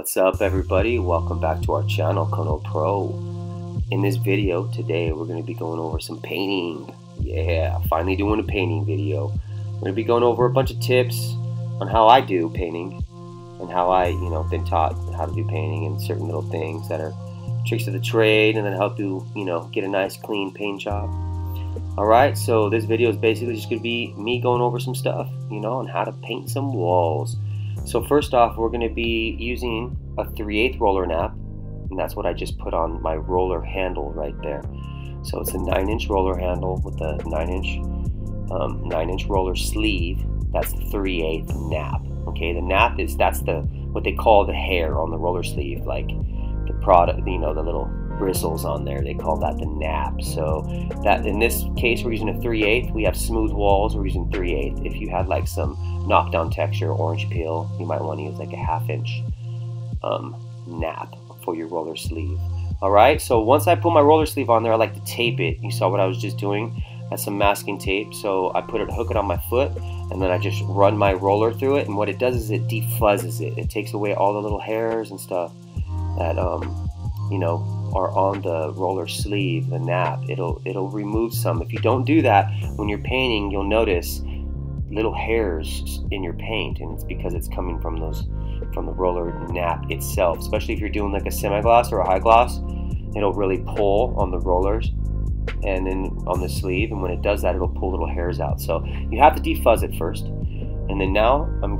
What's up, everybody? Welcome back to our channel, Kono Pro. In this video today, we're going to be going over some painting. Yeah, finally doing a painting video. We're going to be going over a bunch of tips on how I do painting and how I, been taught how to do painting and certain little things that are tricks of the trade and then help you, get a nice clean paint job. Alright, so this video is basically just going to be me going over some stuff, on how to paint some walls. So first off, we're going to be using a 3/8 roller nap, and that's what I just put on my roller handle right there. So it's a 9-inch roller handle with a 9-inch roller sleeve. That's the 3/8 nap. Okay, the nap that's what they call the hair on the roller sleeve, like the product, the little bristles on there. They call that the nap. So that in this case, we're using a 3/8. We have smooth walls. We're using 3/8. If you had like some knockdown texture, orange peel, you might want to use like a 1/2 inch nap for your roller sleeve. Alright, so once I put my roller sleeve on there, I like to tape it. You saw what I was just doing. That's some masking tape. So I hook it on my foot, and then I just run my roller through it, and what it does is it defuzzes it. It takes away all the little hairs and stuff that are on the roller sleeve, the nap. It'll remove some. If you don't do that when you're painting, you'll notice little hairs in your paint, and it's because it's coming from the roller nap itself. Especially if you're doing like a semi-gloss or a high gloss, it'll really pull on the rollers and then on the sleeve, and when it does that, it'll pull little hairs out. So you have to defuzz it first, and then now I'm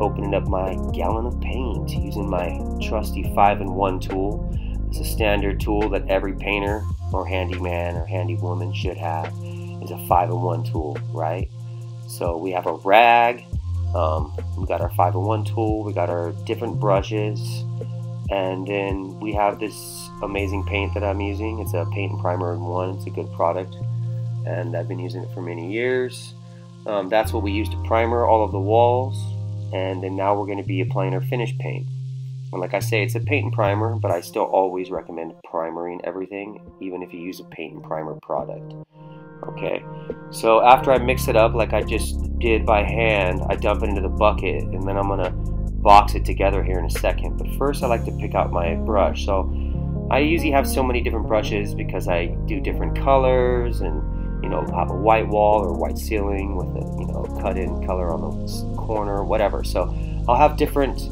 opening up my gallon of paint using my trusty 5-in-1 tool. It's a standard tool that every painter or handyman or handywoman should have, is a 5-in-1 tool, right? So we have a rag, we got our 5-in-1 tool, we got our different brushes, and then we have this amazing paint that I'm using. It's a paint and primer in one. It's a good product, and I've been using it for many years. That's what we use to primer all of the walls, and then now we're going to be applying our finish paint. And like I say, it's a paint and primer, but I still always recommend primering everything, even if you use a paint and primer product. Okay, so after I mix it up like I just did by hand, I dump it into the bucket, and then I'm gonna box it together here in a second. But first I like to pick out my brush. So I usually have so many different brushes because I do different colors, and have a white wall or white ceiling with a cut in color on the corner, whatever. So I'll have different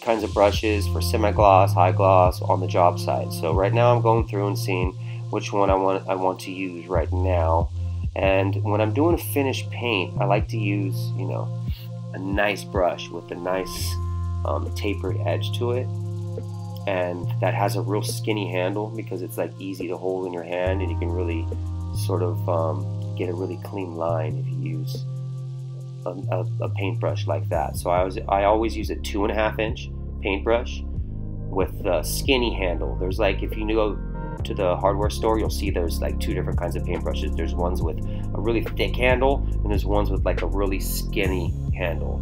kinds of brushes for semi-gloss, high gloss on the job site. So right now I'm going through and seeing which one I want to use right now. And when I'm doing a finished paint, I like to use a nice brush with a nice tapered edge to it, and that has a real skinny handle because it's like easy to hold in your hand, and you can really sort of get a really clean line if you use a paintbrush like that. So I always use a 2.5 inch paintbrush with a skinny handle. There's like, if you go to the hardware store, you'll see there's like 2 different kinds of paintbrushes. There's ones with a really thick handle, and there's ones with like a really skinny handle.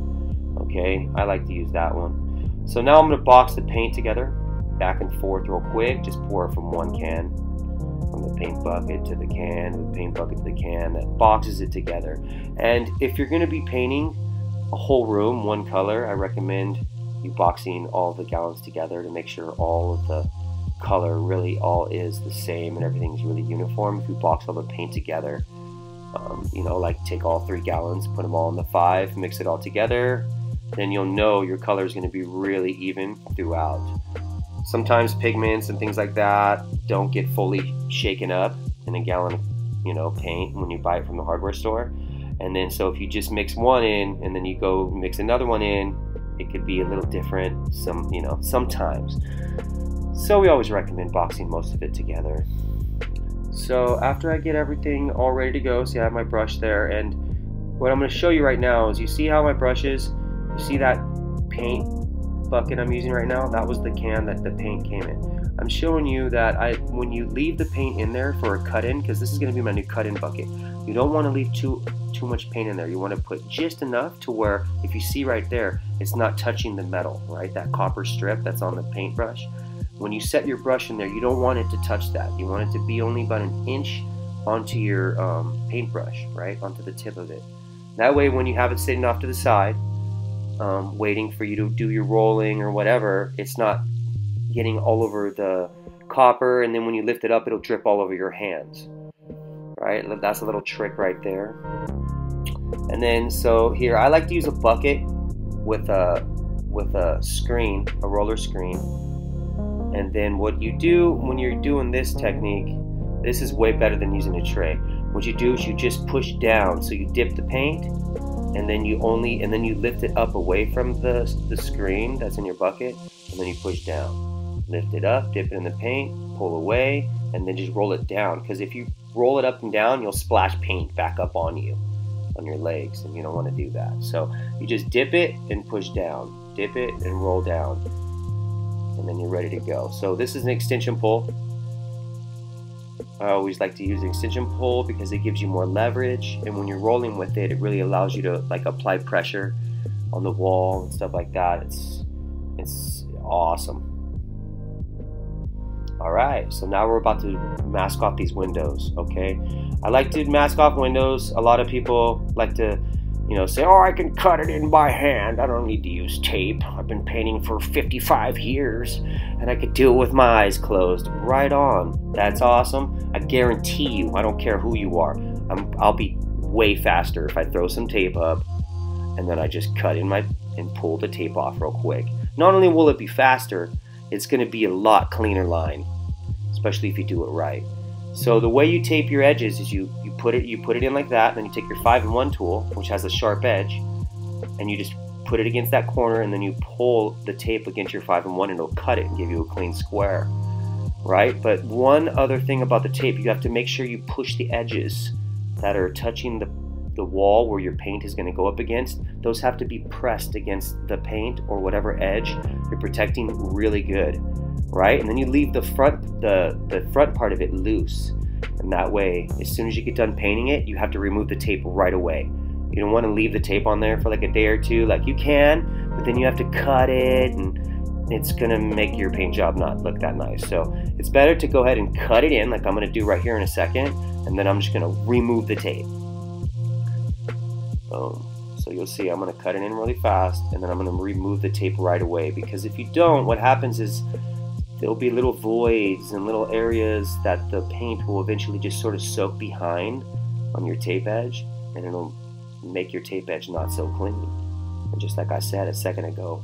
Okay, I like to use that one. So now I'm going to box the paint together back and forth real quick. Just pour it from one can, from the paint bucket to the can, the paint bucket to the can. That boxes it together. And if you're going to be painting a whole room one color, I recommend you boxing all the gallons together to make sure all of the color really all is the same and everything's really uniform. If you box all the paint together, like take all 3 gallons, put them all in the 5, mix it all together, then you'll know your color is going to be really even throughout. Sometimes pigments and things like that don't get fully shaken up in a gallon of paint when you buy it from the hardware store. And then so if you just mix one in and then you go mix another one in, it could be a little different sometimes. So we always recommend boxing most of it together. So after I get everything all ready to go, see I have my brush there, and what I'm going to show you right now is, you see how my brush is? You see that paint bucket I'm using right now? That was the can that the paint came in. I'm showing you that when you leave the paint in there for a cut-in, because this is going to be my new cut-in bucket, you don't want to leave too much paint in there. You want to put just enough to where, if you see right there, it's not touching the metal, right? That copper strip that's on the paintbrush. When you set your brush in there, you don't want it to touch that. You want it to be only about 1 inch onto your paintbrush, right? Onto the tip of it. That way, when you have it sitting off to the side, waiting for you to do your rolling or whatever, it's not getting all over the copper, and then when you lift it up, it'll drip all over your hands. Right? That's a little trick right there. And then so here, I like to use a bucket with a screen, a roller screen. And then what you do when you're doing this technique, this is way better than using a tray. What you do is you just push down. So you dip the paint, and then you lift it up away from the screen that's in your bucket, and then you push down. Lift it up, dip it in the paint, pull away, and then just roll it down. Because if you roll it up and down, you'll splash paint back up on you, on your legs, and you don't want to do that. So you just dip it and push down, dip it and roll down, and then you're ready to go. So this is an extension pole. I always like to use an extension pole because it gives you more leverage, and when you're rolling with it, it really allows you to like apply pressure on the wall and stuff like that. It's awesome. Alright, so now we're about to mask off these windows, okay? I like to mask off windows. A lot of people like to, say, oh, I can cut it in by hand. I don't need to use tape. I've been painting for 55 years, and I could do it with my eyes closed. Right on. That's awesome. I guarantee you, I don't care who you are, I'll be way faster if I throw some tape up, and then I just cut in and pull the tape off real quick. Not only will it be faster, it's going to be a lot cleaner line, especially if you do it right. So the way you tape your edges is you put it in like that, then you take your 5-in-1 tool, which has a sharp edge, and you just put it against that corner, and then you pull the tape against your 5-in-1, and it'll cut it and give you a clean square, right? But one other thing about the tape, you have to make sure you push the edges that are touching the wall where your paint is going to go up against. Those have to be pressed against the paint or whatever edge you're protecting really good, right? And then you leave the front part of it loose, and that way as soon as you get done painting it, you have to remove the tape right away. You don't want to leave the tape on there for like a day or two. Like, you can, but then you have to cut it, and it's gonna make your paint job not look that nice. So it's better to go ahead and cut it in like I'm gonna do right here in a second, and then I'm just gonna remove the tape. Boom. So you'll see I'm going to cut it in really fast, and then I'm going to remove the tape right away, because if you don't, what happens is there'll be little voids and little areas that the paint will eventually just sort of soak behind on your tape edge, and it'll make your tape edge not so clean. And just like I said a second ago,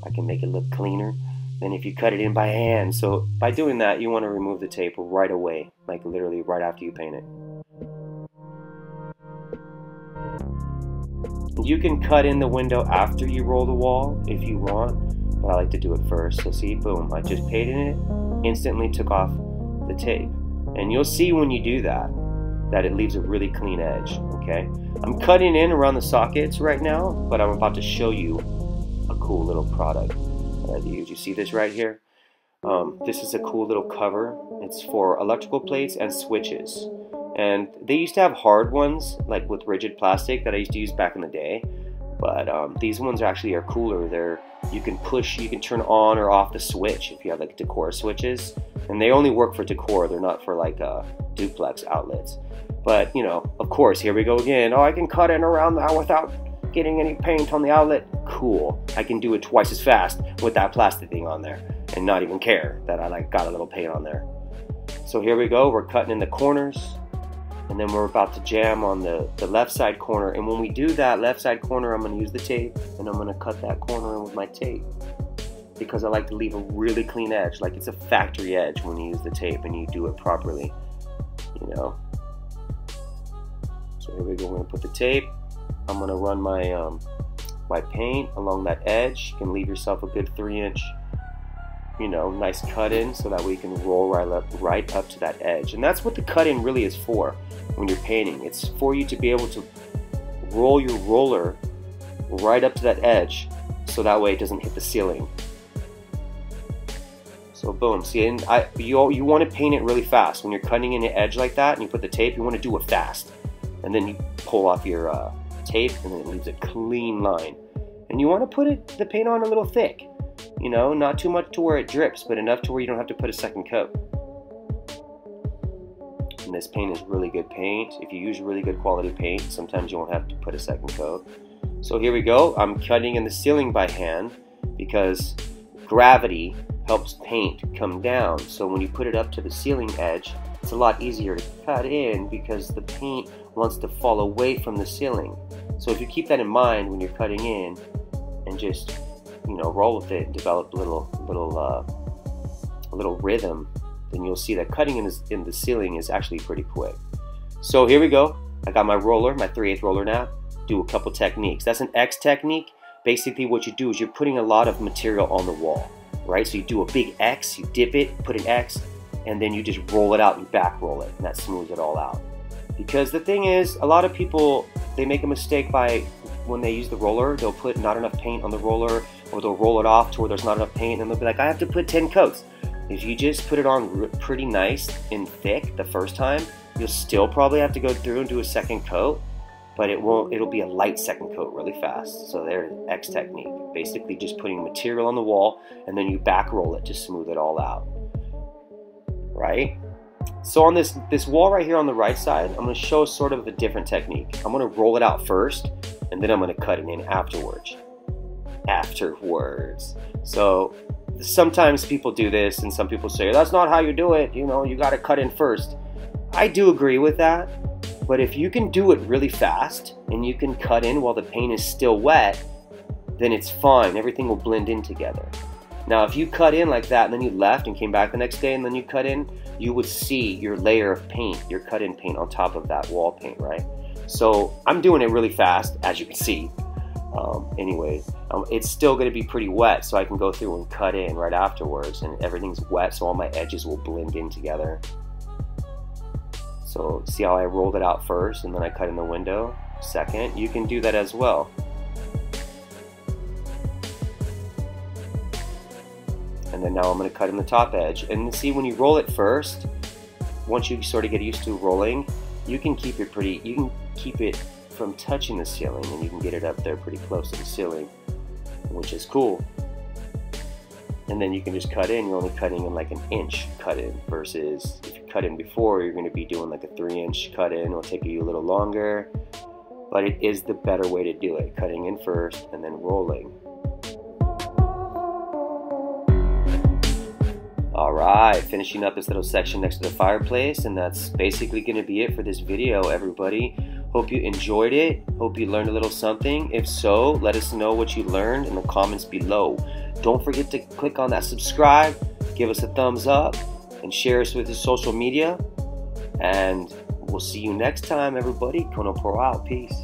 I can make it look cleaner than if you cut it in by hand. So by doing that, you want to remove the tape right away, like literally right after you paint it. You can cut in the window after you roll the wall if you want, but I like to do it first. So see, boom, I just painted it, instantly took off the tape. And you'll see when you do that, that it leaves a really clean edge, okay? I'm cutting in around the sockets right now, but I'm about to show you a cool little product that I use. You see this right here? This is a cool little cover. It's for electrical plates and switches. And they used to have hard ones, like with rigid plastic, that I used to use back in the day. But these ones actually are cooler. You can turn on or off the switch if you have like decor switches. And they only work for decor. They're not for like duplex outlets. But, of course, here we go again. Oh, I can cut in around that without getting any paint on the outlet. Cool. I can do it twice as fast with that plastic thing on there and not even care that I got a little paint on there. So here we go. We're cutting in the corners. And then we're about to jam on the left side corner. And when we do that left side corner, I'm going to use the tape, and I'm going to cut that corner in with my tape, because I like to leave a really clean edge, like it's a factory edge when you use the tape and you do it properly, So here we go. We're going to put the tape. I'm going to run my my paint along that edge. You can leave yourself a good 3-inch nice cut in, so that way you can roll right up to that edge. And that's what the cut in really is for when you're painting. It's for you to be able to roll your roller right up to that edge, so that way it doesn't hit the ceiling. So boom, see, and you want to paint it really fast. When you're cutting in the edge like that and you put the tape, you want to do it fast. And then you pull off your tape, and then it leaves a clean line. And you want to put the paint on a little thick. Not too much to where it drips, but enough to where you don't have to put a second coat. And this paint is really good paint. If you use really good quality paint, sometimes you won't have to put a second coat. So here we go. I'm cutting in the ceiling by hand because gravity helps paint come down. So when you put it up to the ceiling edge, it's a lot easier to cut in because the paint wants to fall away from the ceiling. So if you keep that in mind when you're cutting in, and just, you know, roll with it and develop a little rhythm, then you'll see that cutting in the ceiling is actually pretty quick. So here we go. I got my roller, my 3/8 roller now. Do a couple techniques. That's an X technique. Basically what you do is you're putting a lot of material on the wall, right? So you do a big X, you dip it, put an X, and then you just roll it out and back roll it, and that smooths it all out. Because the thing is, a lot of people, they make a mistake by, when they use the roller, they'll put not enough paint on the roller, or they'll roll it off to where there's not enough paint, and they'll be like, I have to put 10 coats. If you just put it on pretty nice and thick the first time, you'll still probably have to go through and do a second coat, but it'll be a light second coat really fast. So there's X technique. Basically just putting material on the wall and then you back roll it to smooth it all out, right? So on this wall right here on the right side, I'm gonna show sort of a different technique. I'm gonna roll it out first and then I'm gonna cut it in afterwards. So sometimes people do this and some people say, that's not how you do it, you know, you gotta cut in first. I do agree with that. But if you can do it really fast and you can cut in while the paint is still wet, then it's fine. Everything will blend in together. Now, if you cut in like that and then you left and came back the next day and then you cut in, you would see your layer of paint, your cut-in paint on top of that wall paint, right? So I'm doing it really fast, as you can see. It's still going to be pretty wet, so I can go through and cut in right afterwards, and everything's wet, so all my edges will blend in together. So see how I rolled it out first and then I cut in the window second? You can do that as well. And then now I'm going to cut in the top edge. And see, when you roll it first, once you sort of get used to rolling, you can keep it from touching the ceiling, and you can get it up there pretty close to the ceiling, which is cool. And then you can just cut in. You're only cutting in like an inch cut in, versus if you cut in before, you're going to be doing like a 3-inch cut in. It'll take you a little longer, but it is the better way to do it, cutting in first and then rolling. Alright, finishing up this little section next to the fireplace, and that's basically going to be it for this video, everybody. Hope you enjoyed it. Hope you learned a little something. If so, let us know what you learned in the comments below. Don't forget to click on that subscribe, give us a thumbs up, and share us with your social media. And we'll see you next time, everybody. Kono Pro out. Peace.